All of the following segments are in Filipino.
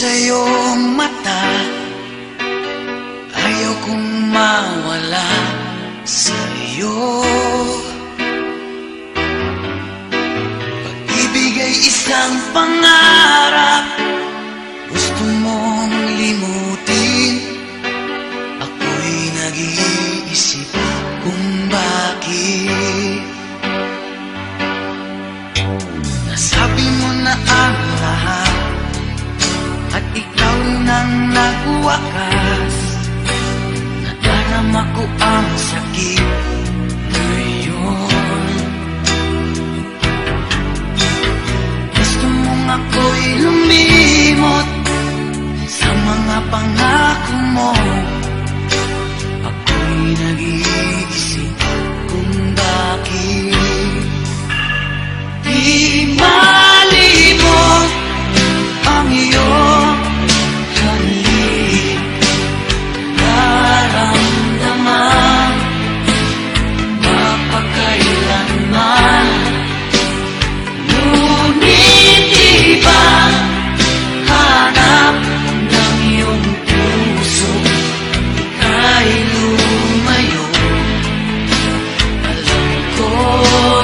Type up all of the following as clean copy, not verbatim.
sa iyong mata, ayaw kong mawala sa iyo. Pag-ibig ay isang pangarap, gusto mong limutin. Ako'y nag-iisip kung bakit. Nasabi mo na ang lahat at ikaw nang nagwakas. Nadarama ko ang sakit ngayon. Gusto mong ako'y lumimot sa mga pangako mo. Ako'y nag-iisip kung bakit. Di malimot ang iyong halik, naramdaman mapagkailanman. Ngunit iba hanap ng iyong puso, ika'y lumayo. Alam ko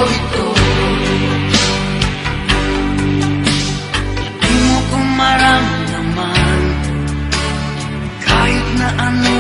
ito, maramdaman kahit na ano